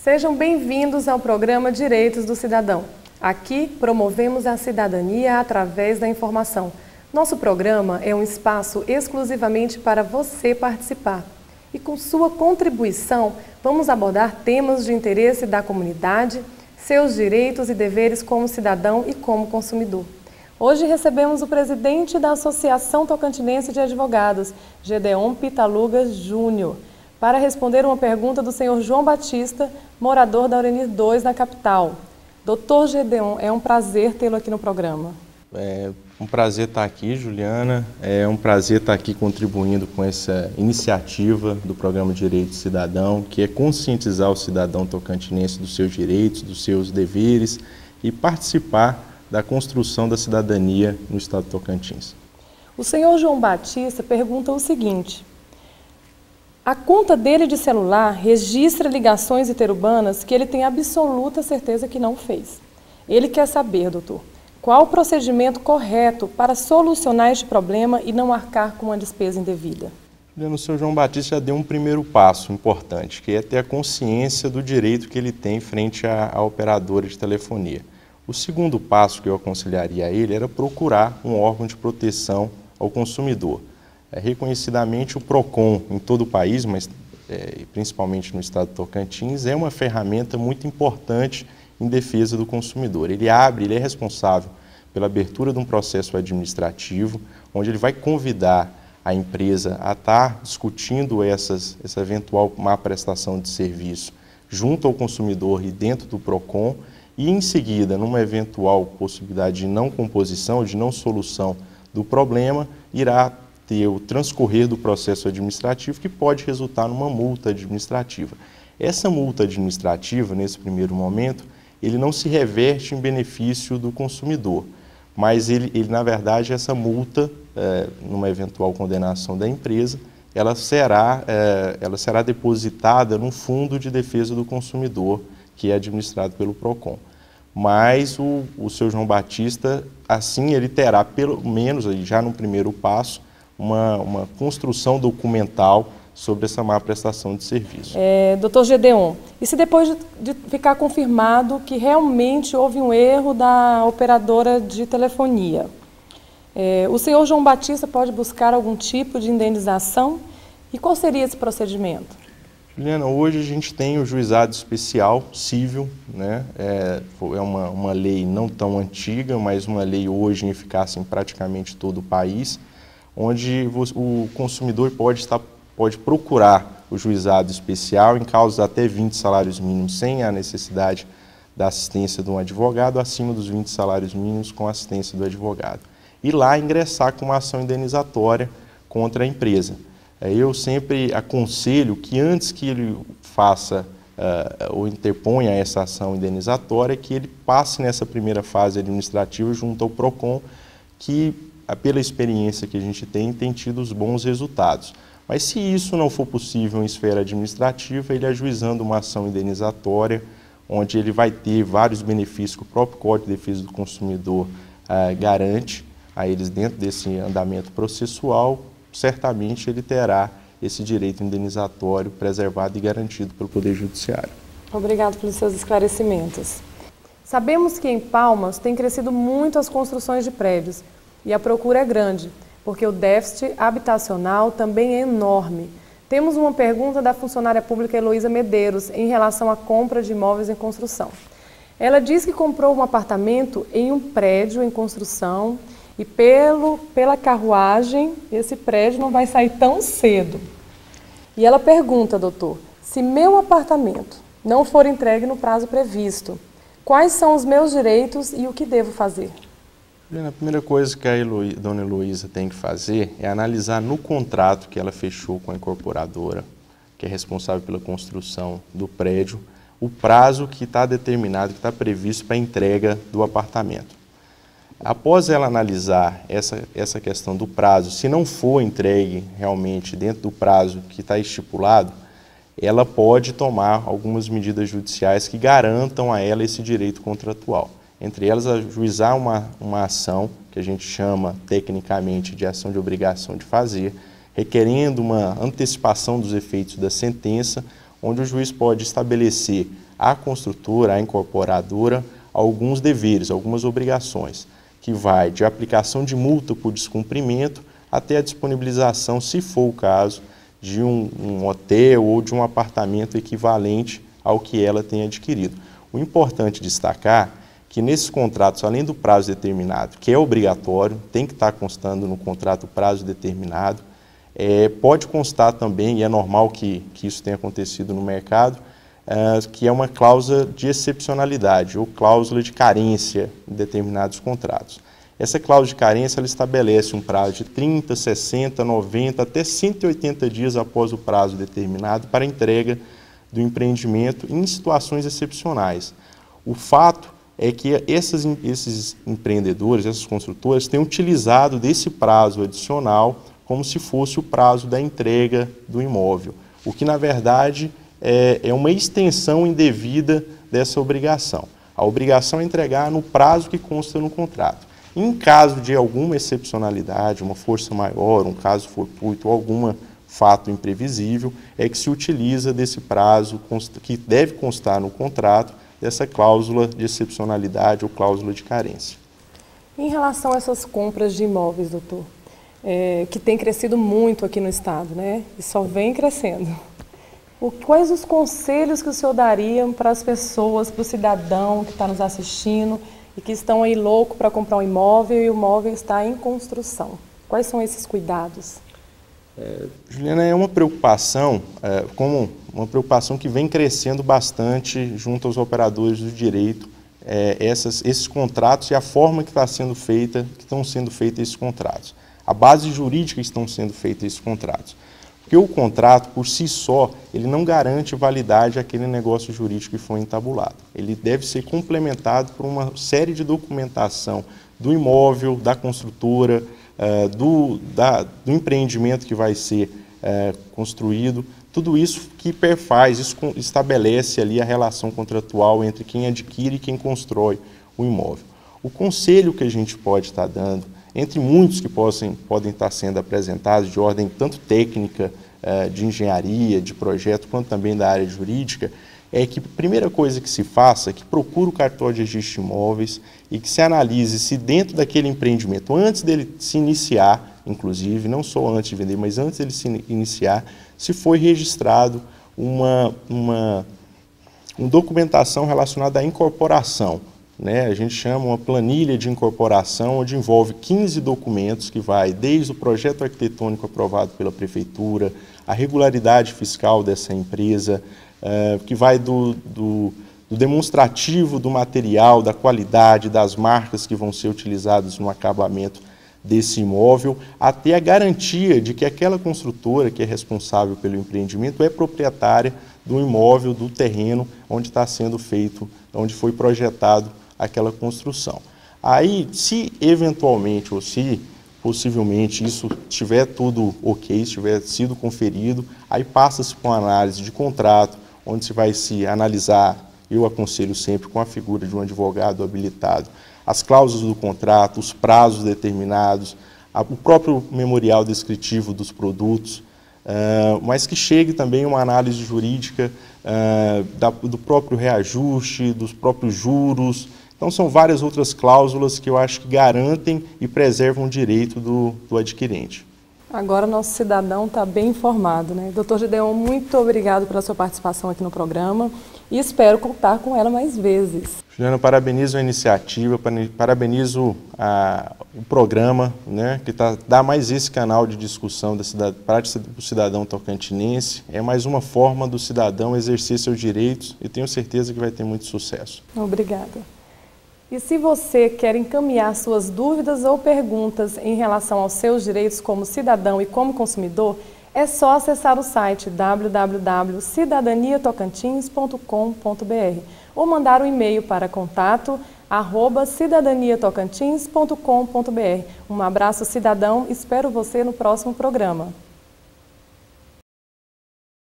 Sejam bem-vindos ao programa Direitos do Cidadão. Aqui promovemos a cidadania através da informação. Nosso programa é um espaço exclusivamente para você participar. E com sua contribuição, vamos abordar temas de interesse da comunidade, seus direitos e deveres como cidadão e como consumidor. Hoje recebemos o presidente da Associação Tocantinense de Advogados, Gedeon Pitaluga Júnior, para responder uma pergunta do senhor João Batista, morador da Aurenir 2, na capital. Doutor Gedeon, é um prazer tê-lo aqui no programa. É um prazer estar aqui, Juliana. É um prazer estar aqui contribuindo com essa iniciativa do programa Direitos do Cidadão, que é conscientizar o cidadão tocantinense dos seus direitos, dos seus deveres e participar da construção da cidadania no estado de Tocantins. O senhor João Batista pergunta o seguinte: a conta dele de celular registra ligações interurbanas que ele tem absoluta certeza que não fez. Ele quer saber, doutor, qual o procedimento correto para solucionar este problema e não arcar com uma despesa indevida? O senhor João Batista já deu um primeiro passo importante, que é ter a consciência do direito que ele tem frente à operadora de telefonia. O segundo passo que eu aconselharia a ele era procurar um órgão de proteção ao consumidor. Reconhecidamente, o PROCON em todo o país, mas principalmente no estado de Tocantins, é uma ferramenta muito importante em defesa do consumidor. Ele é responsável pela abertura de um processo administrativo, onde ele vai convidar a empresa a estar discutindo essa eventual má prestação de serviço junto ao consumidor e dentro do PROCON, e em seguida, numa eventual possibilidade de não composição, de não solução do problema, irá ter o transcorrer do processo administrativo, que pode resultar numa multa administrativa. Essa multa administrativa, nesse primeiro momento, ele não se reverte em benefício do consumidor, mas na verdade, essa multa, numa eventual condenação da empresa, ela será depositada no Fundo de Defesa do Consumidor, que é administrado pelo PROCON. Mas o seu João Batista, assim, ele terá, pelo menos já no primeiro passo, uma construção documental sobre essa má prestação de serviço. Doutor Gedeon, e se depois de ficar confirmado que realmente houve um erro da operadora de telefonia, o senhor João Batista pode buscar algum tipo de indenização? E qual seria esse procedimento? Juliana, hoje a gente tem o juizado especial civil, né? É uma lei não tão antiga, mas uma lei hoje em eficácia em praticamente todo o país, onde o consumidor pode procurar o juizado especial em causas até 20 salários mínimos, sem a necessidade da assistência de um advogado, acima dos 20 salários mínimos com a assistência do advogado. E lá ingressar com uma ação indenizatória contra a empresa. Eu sempre aconselho que antes que ele faça ou interponha essa ação indenizatória, que ele passe nessa primeira fase administrativa junto ao PROCON, que pela experiência que a gente tem tido os bons resultados. Mas se isso não for possível em esfera administrativa, ele ajuizando uma ação indenizatória, onde ele vai ter vários benefícios que o próprio Código de Defesa do Consumidor garante a eles dentro desse andamento processual, certamente ele terá esse direito indenizatório preservado e garantido pelo Poder Judiciário. Obrigado pelos seus esclarecimentos. Sabemos que em Palmas tem crescido muito as construções de prédios e a procura é grande, porque o déficit habitacional também é enorme. Temos uma pergunta da funcionária pública Heloísa Medeiros em relação à compra de imóveis em construção. Ela diz que comprou um apartamento em um prédio em construção e pela carruagem, esse prédio não vai sair tão cedo. E ela pergunta, doutor, se meu apartamento não for entregue no prazo previsto, quais são os meus direitos e o que devo fazer? A primeira coisa que a dona Heloísa tem que fazer é analisar no contrato que ela fechou com a incorporadora, que é responsável pela construção do prédio, o prazo que está determinado, que está previsto para a entrega do apartamento. Após ela analisar essa questão do prazo, se não for entregue realmente dentro do prazo que está estipulado, ela pode tomar algumas medidas judiciais que garantam a ela esse direito contratual. Entre elas, ajuizar uma ação, que a gente chama tecnicamente de ação de obrigação de fazer, requerendo uma antecipação dos efeitos da sentença, onde o juiz pode estabelecer à construtora, à incorporadora, alguns deveres, algumas obrigações, que vai de aplicação de multa por descumprimento até a disponibilização, se for o caso, de um hotel ou de um apartamento equivalente ao que ela tem adquirido. O importante destacar que nesses contratos, além do prazo determinado, que é obrigatório, tem que estar constando no contrato prazo determinado, pode constar também, e é normal que isso tenha acontecido no mercado, que é uma cláusula de excepcionalidade ou cláusula de carência em determinados contratos. Essa cláusula de carência ela estabelece um prazo de 30, 60, 90, até 180 dias após o prazo determinado para a entrega do empreendimento em situações excepcionais. O fato é que esses empreendedores, essas construtoras, têm utilizado desse prazo adicional como se fosse o prazo da entrega do imóvel, o que, na verdade, é uma extensão indevida dessa obrigação. A obrigação é entregar no prazo que consta no contrato. Em caso de alguma excepcionalidade, uma força maior, um caso fortuito ou algum fato imprevisível, é que se utiliza desse prazo que deve constar no contrato, dessa cláusula de excepcionalidade ou cláusula de carência. Em relação a essas compras de imóveis, doutor, que tem crescido muito aqui no estado, né? E só vem crescendo. Quais os conselhos que o senhor daria para as pessoas, para o cidadão que está nos assistindo e que estão aí louco para comprar um imóvel e o imóvel está em construção? Quais são esses cuidados? Juliana, é uma preocupação, como uma preocupação que vem crescendo bastante junto aos operadores do direito, esses contratos e a forma que estão sendo feitos esses contratos. A base jurídica que estão sendo feitos esses contratos. Porque o contrato, por si só, ele não garante validade àquele negócio jurídico que foi entabulado. Ele deve ser complementado por uma série de documentação do imóvel, da construtora, do empreendimento que vai ser construído. Tudo isso que perfaz, isso estabelece ali a relação contratual entre quem adquire e quem constrói o imóvel. O conselho que a gente pode estar dando, entre muitos que podem estar sendo apresentados de ordem tanto técnica, de engenharia, de projeto, quanto também da área jurídica, é que a primeira coisa que se faça é que procure o cartório de registro de imóveis e que se analise se dentro daquele empreendimento, antes dele se iniciar, inclusive, não só antes de vender, mas antes dele se iniciar, se foi registrado uma documentação relacionada à incorporação. A gente chama uma planilha de incorporação, onde envolve 15 documentos que vai desde o projeto arquitetônico aprovado pela prefeitura, a regularidade fiscal dessa empresa, que vai do demonstrativo do material, da qualidade, das marcas que vão ser utilizadas no acabamento desse imóvel, até a garantia de que aquela construtora que é responsável pelo empreendimento é proprietária do imóvel, do terreno onde está sendo feito, onde foi projetado aquela construção. Aí, se eventualmente ou se possivelmente isso tiver tudo ok, se tiver sido conferido, aí passa-se para uma análise de contrato, onde se vai se analisar, eu aconselho sempre com a figura de um advogado habilitado, as cláusulas do contrato, os prazos determinados, o próprio memorial descritivo dos produtos, mas que chegue também uma análise jurídica do próprio reajuste, dos próprios juros. Então, são várias outras cláusulas que eu acho que garantem e preservam o direito do adquirente. Agora, nosso cidadão está bem informado, né? Doutor Gideon, muito obrigado pela sua participação aqui no programa e espero contar com ela mais vezes. Juliana, parabenizo a iniciativa, parabenizo o programa, né, que dá mais esse canal de discussão para o cidadão tocantinense. É mais uma forma do cidadão exercer seus direitos e tenho certeza que vai ter muito sucesso. Obrigada. E se você quer encaminhar suas dúvidas ou perguntas em relação aos seus direitos como cidadão e como consumidor, é só acessar o site www.cidadaniatocantins.com.br ou mandar um e-mail para contato@cidadaniatocantins.com.br. Um abraço, cidadão, espero você no próximo programa.